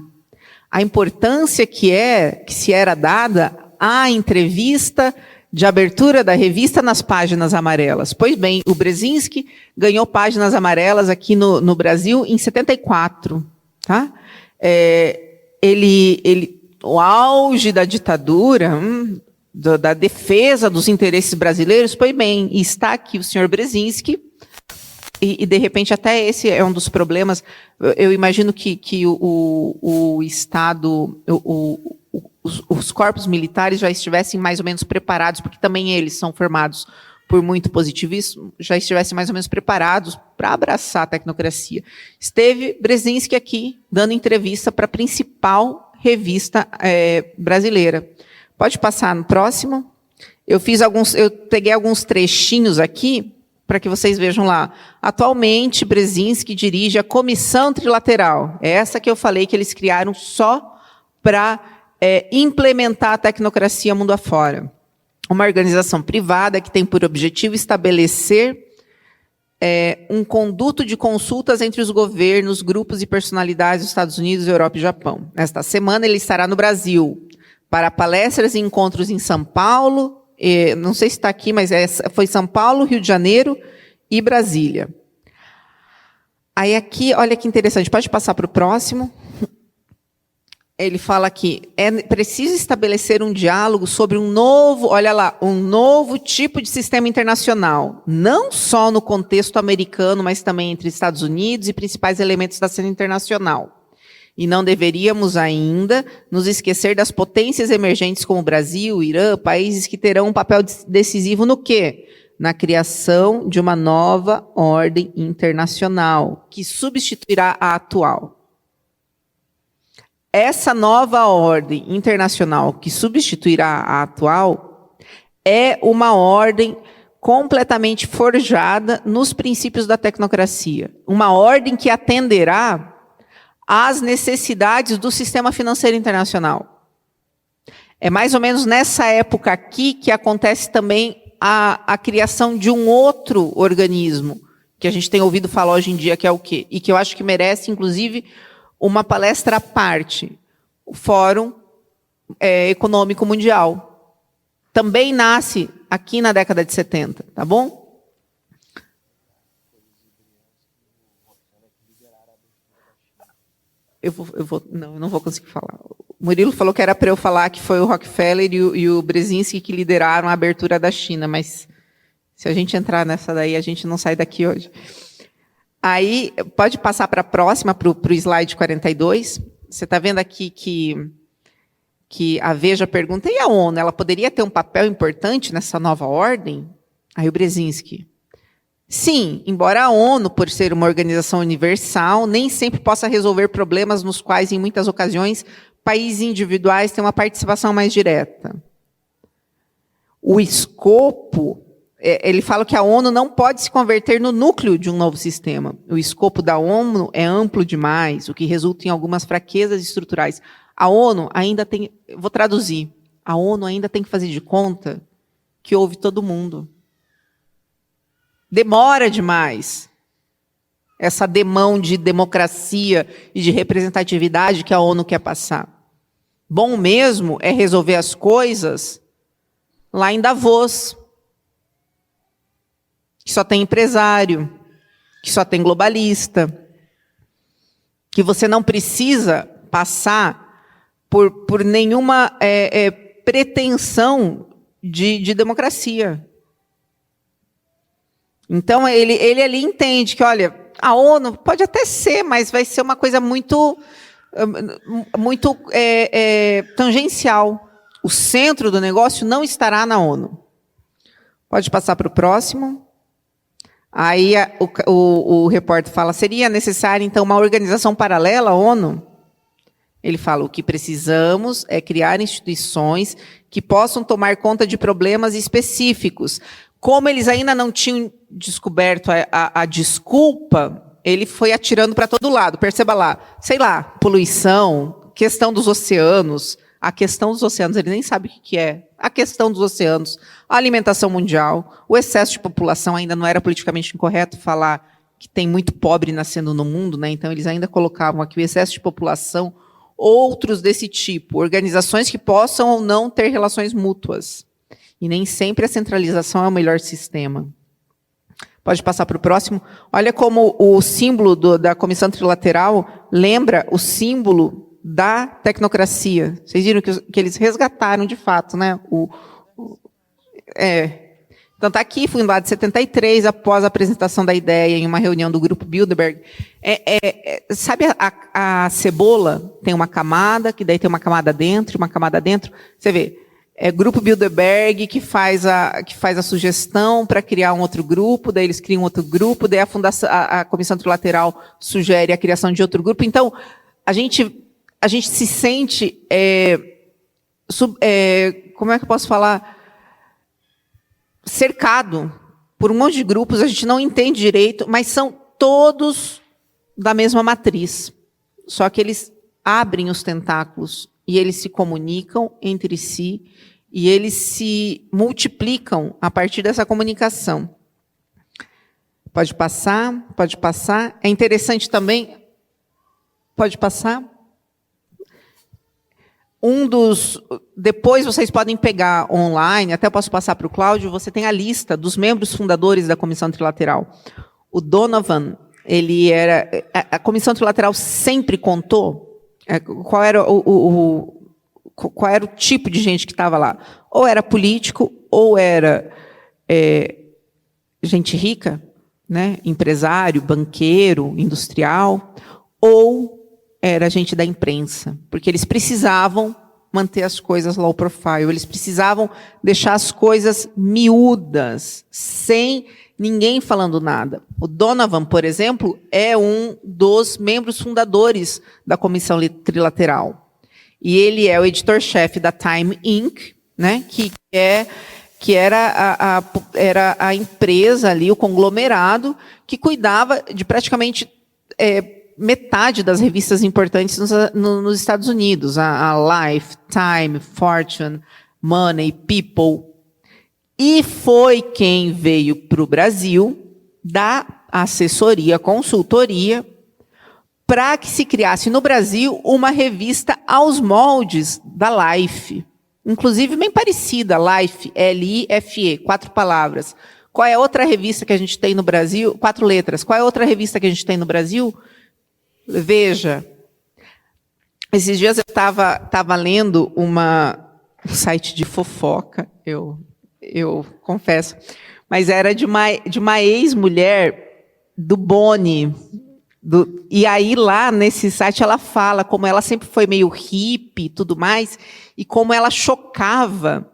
a importância que se era dada à entrevista de abertura da revista nas páginas amarelas. Pois bem, o Brzezinski ganhou páginas amarelas aqui no Brasil em 74. Tá? O auge da ditadura, da defesa dos interesses brasileiros, pois bem, está aqui o senhor Brzezinski, e de repente até esse é um dos problemas. Eu imagino que o Estado, os corpos militares já estivessem mais ou menos preparados, porque também eles são formados por muito positivismo, já estivessem mais ou menos preparados para abraçar a tecnocracia. Esteve Brzezinski aqui, dando entrevista para a principal revista brasileira. Pode passar no próximo. Eu peguei alguns trechinhos aqui, para que vocês vejam lá. Atualmente, Brzezinski dirige a Comissão Trilateral. É essa que eu falei que eles criaram só para implementar a tecnocracia mundo afora. Uma organização privada que tem por objetivo estabelecer um conduto de consultas entre os governos, grupos e personalidades dos Estados Unidos, Europa e Japão. Esta semana ele estará no Brasil para palestras e encontros em São Paulo, não sei se está aqui, mas foi São Paulo, Rio de Janeiro e Brasília. Aí aqui, olha que interessante, pode passar para o próximo. Ele fala que é preciso estabelecer um diálogo sobre um novo tipo de sistema internacional, não só no contexto americano, mas também entre Estados Unidos e principais elementos da cena internacional. E não deveríamos ainda nos esquecer das potências emergentes como o Brasil, Irã, países que terão um papel decisivo no quê? Na criação de uma nova ordem internacional, que substituirá a atual. Essa nova ordem internacional que substituirá a atual é uma ordem completamente forjada nos princípios da tecnocracia. Uma ordem que atenderá às necessidades do sistema financeiro internacional. É mais ou menos nessa época aqui que acontece também a criação de um outro organismo, que a gente tem ouvido falar hoje em dia, que é o quê? E que eu acho que merece, inclusive, uma palestra à parte, o Fórum Econômico Mundial. Também nasce aqui na década de 70, tá bom? Eu não vou conseguir falar. O Murilo falou que era para eu falar que foi o Rockefeller e o Brzezinski que lideraram a abertura da China, mas se a gente entrar nessa daí, a gente não sai daqui hoje. Aí, pode passar para a próxima, para o slide 42. Você está vendo aqui que a Veja pergunta, e a ONU, ela poderia ter um papel importante nessa nova ordem? Aí o Brzezinski. Sim, embora a ONU, por ser uma organização universal, nem sempre possa resolver problemas nos quais, em muitas ocasiões, países individuais têm uma participação mais direta. o escopo, ele fala que a ONU não pode se converter no núcleo de um novo sistema. O escopo da ONU é amplo demais, o que resulta em algumas fraquezas estruturais. A ONU ainda tem, vou traduzir, a ONU ainda tem que fazer de conta que ouve todo mundo. Demora demais essa demão de democracia e de representatividade que a ONU quer passar. Bom mesmo é resolver as coisas lá em Davos, que só tem empresário, que só tem globalista, que você não precisa passar por nenhuma pretensão de democracia. Então, ele ali entende que, olha, a ONU pode até ser, mas vai ser uma coisa muito tangencial. O centro do negócio não estará na ONU. Pode passar para o próximo. Aí o repórter fala, seria necessária, então, uma organização paralela à ONU? Ele fala, o que precisamos é criar instituições que possam tomar conta de problemas específicos. Como eles ainda não tinham descoberto a desculpa, ele foi atirando para todo lado. Perceba lá, sei lá, poluição, questão dos oceanos. A questão dos oceanos, ele nem sabe o que é. A questão dos oceanos, a alimentação mundial, o excesso de população, ainda não era politicamente incorreto falar que tem muito pobre nascendo no mundo, né? Então eles ainda colocavam aqui o excesso de população, outros desse tipo, organizações que possam ou não ter relações mútuas. E nem sempre a centralização é o melhor sistema. Pode passar para o próximo. Olha como o símbolo da Comissão Trilateral lembra o símbolo da tecnocracia. Vocês viram que eles resgataram de fato, né? Então está aqui, fundado em 73, após a apresentação da ideia em uma reunião do Grupo Bilderberg. Sabe a cebola? Tem uma camada, que daí tem uma camada dentro, uma camada dentro. Você vê, Grupo Bilderberg que faz a sugestão para criar um outro grupo, daí eles criam outro grupo, daí a Comissão Trilateral sugere a criação de outro grupo. Então, a gente se sente, como é que eu posso falar, cercado por um monte de grupos, a gente não entende direito, mas são todos da mesma matriz. Só que eles abrem os tentáculos e eles se comunicam entre si e eles se multiplicam a partir dessa comunicação. Pode passar, pode passar. É interessante também, pode passar. Depois vocês podem pegar online, até posso passar para o Cláudio, você tem a lista dos membros fundadores da Comissão Trilateral. O Donovan, a Comissão Trilateral sempre contou qual era o tipo de gente que estava lá. Ou era político, ou era gente rica, né, empresário, banqueiro, industrial, ou era gente da imprensa, porque eles precisavam manter as coisas low profile, eles precisavam deixar as coisas miúdas, sem ninguém falando nada. O Donovan, por exemplo, é um dos membros fundadores da Comissão Trilateral. E ele é o editor-chefe da Time Inc., né, que era a empresa ali, o conglomerado, que cuidava de praticamente metade das revistas importantes nos Estados Unidos, a Life, Time, Fortune, Money, People. E foi quem veio para o Brasil dar assessoria, consultoria, para que se criasse no Brasil uma revista aos moldes da Life. Inclusive bem parecida, Life, L-I-F-E, 4 palavras. Qual é a outra revista que a gente tem no Brasil? 4 letras. Qual é a outra revista que a gente tem no Brasil? Veja, esses dias eu estava lendo um site de fofoca, eu confesso, mas era de uma ex-mulher do Boni. E aí lá nesse site ela fala como ela sempre foi meio hippie e tudo mais, e como ela chocava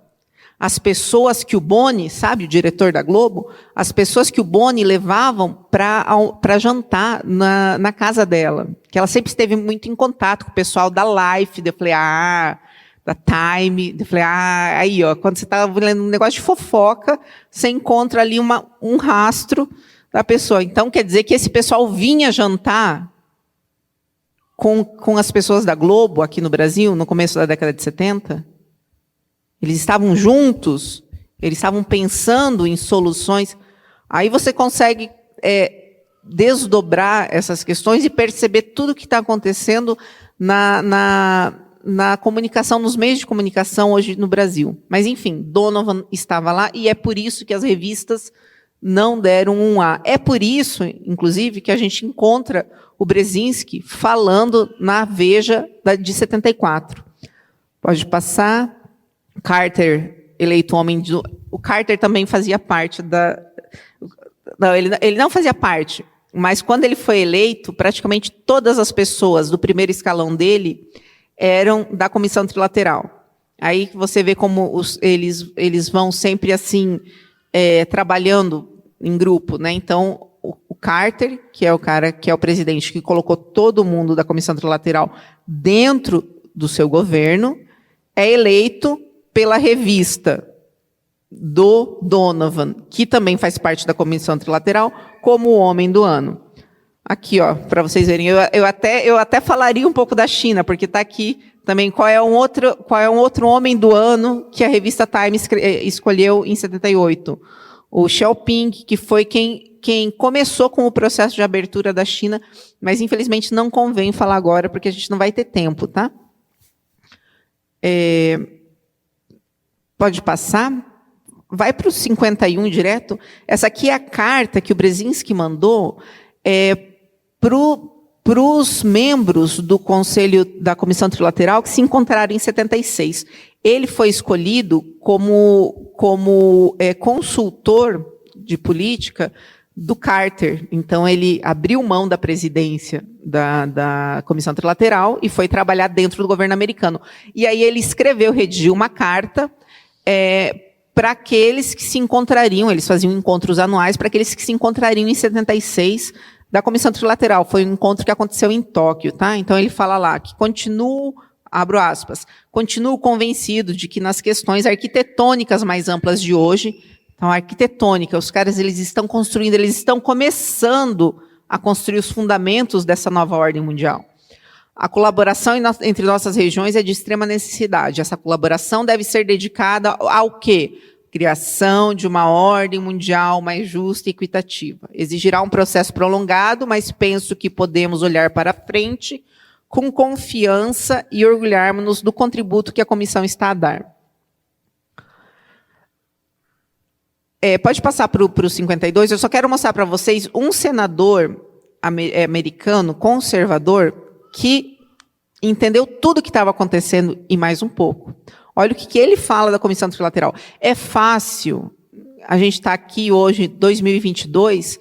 as pessoas que o Boni, sabe, o diretor da Globo, as pessoas que o Boni levavam para jantar na casa dela. Que ela sempre esteve muito em contato com o pessoal da Life. Eu falei, da Time. Eu falei, aí, ó, quando você está lendo um negócio de fofoca, você encontra ali um rastro da pessoa. Então, quer dizer que esse pessoal vinha jantar com as pessoas da Globo aqui no Brasil, no começo da década de 70? Eles estavam juntos, eles estavam pensando em soluções. Aí você consegue desdobrar essas questões e perceber tudo o que está acontecendo na comunicação, nos meios de comunicação hoje no Brasil. Mas, enfim, Donovan estava lá e é por isso que as revistas não deram um A. É por isso, inclusive, que a gente encontra o Brzezinski falando na Veja de 74. Pode passar. Carter, eleito homem... O Carter também fazia parte da... Não, ele não fazia parte, mas quando ele foi eleito, praticamente todas as pessoas do primeiro escalão dele eram da comissão trilateral. Aí você vê como eles vão sempre assim, trabalhando em grupo, né? Então, o Carter, que é o cara que é o presidente, que colocou todo mundo da comissão trilateral dentro do seu governo, é eleito pela revista do Donovan, que também faz parte da comissão trilateral, como o homem do ano. Aqui, ó, para vocês verem, eu até falaria um pouco da China, porque está aqui também qual é um outro homem do ano que a revista Time escolheu em 78. O Xiaoping, que foi quem começou com o processo de abertura da China, mas infelizmente não convém falar agora, porque a gente não vai ter tempo, tá? Pode passar. Vai para o 51 direto. Essa aqui é a carta que o Brzezinski mandou para os membros do Conselho da Comissão Trilateral que se encontraram em 76. Ele foi escolhido como consultor de política do Carter. Então, ele abriu mão da presidência da Comissão Trilateral e foi trabalhar dentro do governo americano. E aí ele redigiu uma carta para aqueles que se encontrariam, eles faziam encontros anuais para aqueles que se encontrariam em 76 da Comissão Trilateral. Foi um encontro que aconteceu em Tóquio, tá? Então ele fala lá que abro aspas, continuo convencido de que nas questões arquitetônicas mais amplas de hoje, então a arquitetônica, os caras eles estão construindo, eles estão começando a construir os fundamentos dessa nova ordem mundial. A colaboração entre nossas regiões é de extrema necessidade. Essa colaboração deve ser dedicada ao quê? Criação de uma ordem mundial mais justa e equitativa. Exigirá um processo prolongado, mas penso que podemos olhar para frente com confiança e orgulharmos-nos do contributo que a comissão está a dar. Pode passar para o 52. Eu só quero mostrar para vocês um senador americano, conservador, que entendeu tudo o que estava acontecendo e mais um pouco. Olha o que ele fala da Comissão Trilateral. É fácil a gente estar aqui hoje, 2022,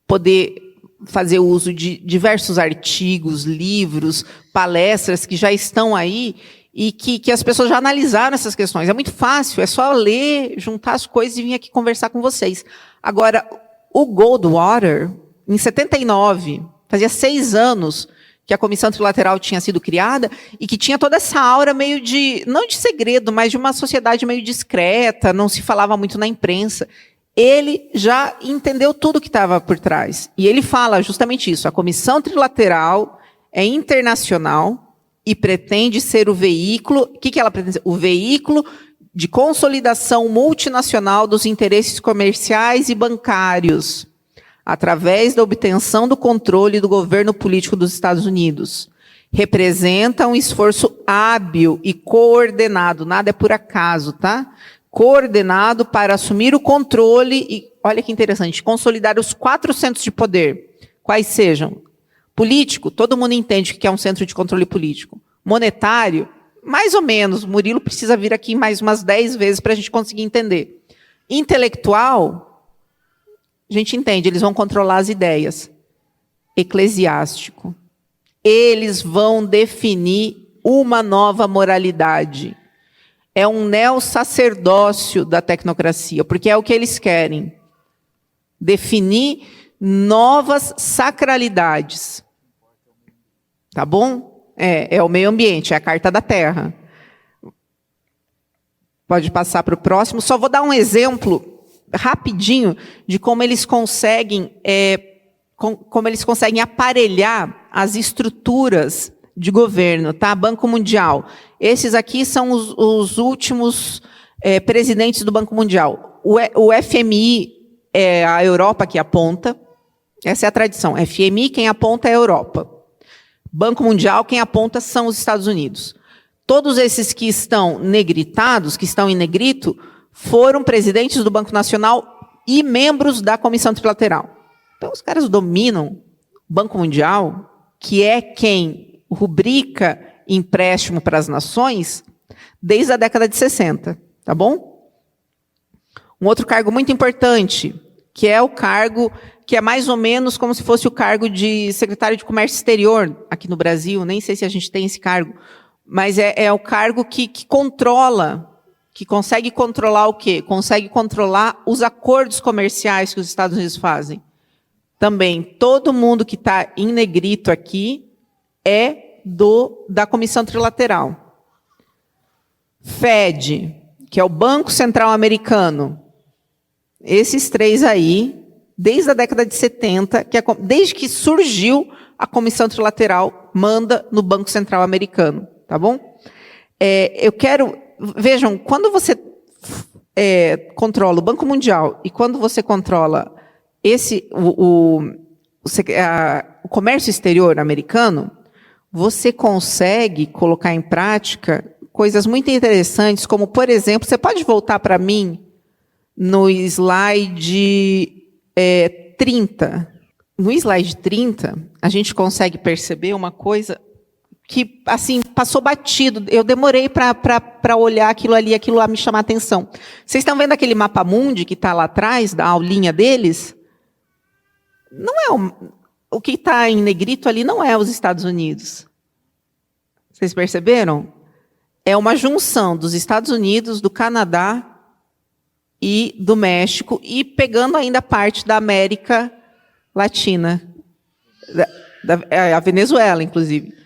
poder fazer uso de diversos artigos, livros, palestras que já estão aí e que as pessoas já analisaram essas questões. É muito fácil, é só ler, juntar as coisas e vir aqui conversar com vocês. Agora, o Goldwater, em 79, fazia 6 anos que a Comissão Trilateral tinha sido criada e que tinha toda essa aura meio de, não de segredo, mas de uma sociedade meio discreta, não se falava muito na imprensa. Ele já entendeu tudo o que estava por trás. E ele fala justamente isso, a Comissão Trilateral é internacional e pretende ser o veículo, o que ela pretende ser? O veículo de consolidação multinacional dos interesses comerciais e bancários, através da obtenção do controle do governo político dos Estados Unidos. Representa um esforço hábil e coordenado, nada é por acaso, tá? Coordenado para assumir o controle e, olha que interessante, consolidar os 4 centros de poder. Quais sejam? Político, todo mundo entende que é um centro de controle político. Monetário, mais ou menos, Murilo precisa vir aqui mais umas 10 vezes para a gente conseguir entender. Intelectual, a gente entende, eles vão controlar as ideias. Eclesiástico. Eles vão definir uma nova moralidade. É um neossacerdócio da tecnocracia, porque é o que eles querem. Definir novas sacralidades. Tá bom? É o meio ambiente, é a carta da terra. Pode passar para o próximo. Só vou dar um exemplo rapidinho de como eles conseguem aparelhar as estruturas de governo, tá? Banco Mundial. Esses aqui são os últimos presidentes do Banco Mundial. O FMI é a Europa que aponta. Essa é a tradição. FMI, quem aponta é a Europa. Banco Mundial, quem aponta são os Estados Unidos. Todos esses que estão negritados, que estão em negrito, foram presidentes do Banco Nacional e membros da Comissão Trilateral. Então, os caras dominam o Banco Mundial, que é quem rubrica empréstimo para as nações, desde a década de 60, tá bom? Um outro cargo muito importante, que é o cargo que é mais ou menos como se fosse o cargo de secretário de Comércio Exterior aqui no Brasil, nem sei se a gente tem esse cargo, mas é o cargo que controla, que consegue controlar o quê? Consegue controlar os acordos comerciais que os Estados Unidos fazem. Também, todo mundo que está em negrito aqui é da Comissão Trilateral. FED, que é o Banco Central Americano. Esses três aí, desde a década de 70, desde que surgiu a Comissão Trilateral, manda no Banco Central Americano, tá bom? Vejam, quando você controla o Banco Mundial e quando você controla o comércio exterior americano, você consegue colocar em prática coisas muito interessantes, como, por exemplo, você pode voltar para mim no slide 30. No slide 30, a gente consegue perceber uma coisa que, assim, passou batido. Eu demorei para olhar aquilo lá me chamar a atenção. Vocês estão vendo aquele mapa mundi que está lá atrás, da aulinha deles? Não é o que está em negrito ali não é os Estados Unidos. Vocês perceberam? É uma junção dos Estados Unidos, do Canadá e do México, e pegando ainda parte da América Latina, a Venezuela, inclusive.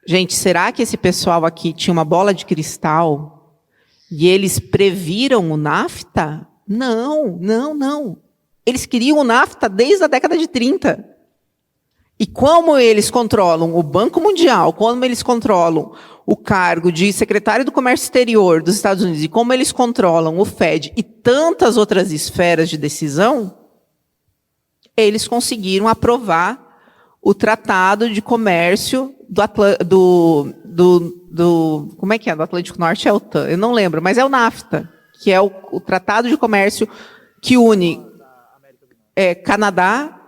Gente, será que esse pessoal aqui tinha uma bola de cristal e eles previram o NAFTA? Não. Eles queriam o NAFTA desde a década de 30. E como eles controlam o Banco Mundial, como eles controlam o cargo de secretário do Comércio Exterior dos Estados Unidos, e como eles controlam o FED e tantas outras esferas de decisão, eles conseguiram aprovar o Tratado de Comércio como é que é? Do Atlântico Norte é o TAN, eu não lembro, mas é o NAFTA, que é o Tratado de Comércio que une Canadá,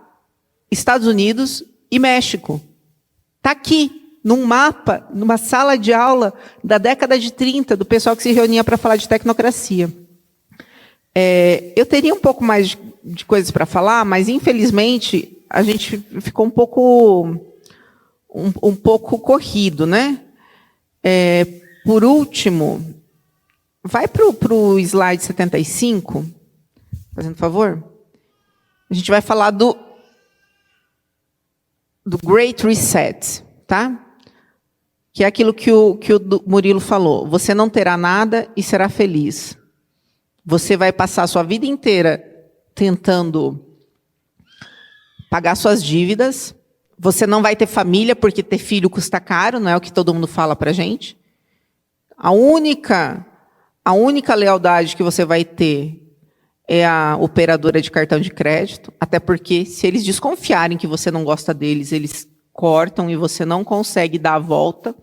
Estados Unidos e México. Está aqui, num mapa, numa sala de aula da década de 30, do pessoal que se reunia para falar de tecnocracia. Eu teria um pouco mais de coisas para falar, mas, infelizmente, a gente ficou um pouco corrido, né? Por último, vai para o slide 75, fazendo favor. A gente vai falar do Great Reset, tá? Que é aquilo que o Murilo falou. Você não terá nada e será feliz. Você vai passar a sua vida inteira tentando pagar suas dívidas. Você não vai ter família, porque ter filho custa caro, não é o que todo mundo fala para a gente. A única lealdade que você vai ter é a operadora de cartão de crédito, até porque, se eles desconfiarem que você não gosta deles, eles cortam e você não consegue dar a volta.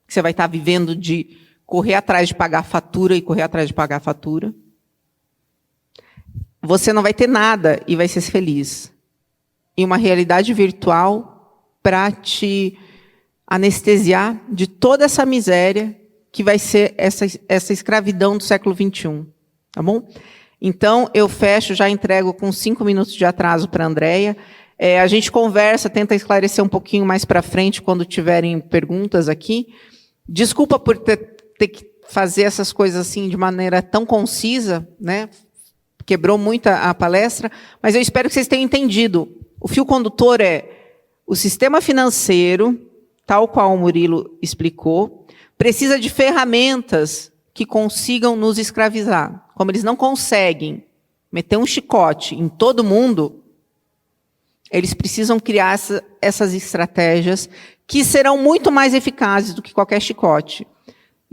Você vai estar vivendo de correr atrás de pagar a fatura e correr atrás de pagar a fatura. Você não vai ter nada e vai ser feliz. E uma realidade virtual para te anestesiar de toda essa miséria que vai ser essa escravidão do século XXI. Tá bom? Então, eu fecho, já entrego com 5 minutos de atraso para a Andréia. A gente conversa, tenta esclarecer um pouquinho mais para frente, quando tiverem perguntas aqui. Desculpa por ter que fazer essas coisas assim de maneira tão concisa, né? Quebrou muito a palestra, mas eu espero que vocês tenham entendido. O fio condutor é o sistema financeiro, tal qual o Murilo explicou, precisa de ferramentas que consigam nos escravizar. Como eles não conseguem meter um chicote em todo mundo, eles precisam criar essas estratégias que serão muito mais eficazes do que qualquer chicote.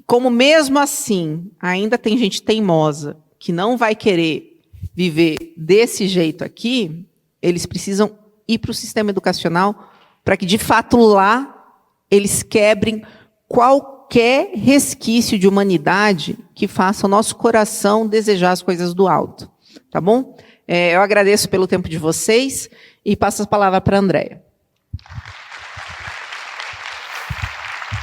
Como mesmo assim, ainda tem gente teimosa que não vai querer viver desse jeito aqui, eles precisam ir para o sistema educacional para que, de fato, lá eles quebrem qualquer resquício de humanidade que faça o nosso coração desejar as coisas do alto. Tá bom? Eu agradeço pelo tempo de vocês e passo a palavra para a Andréia.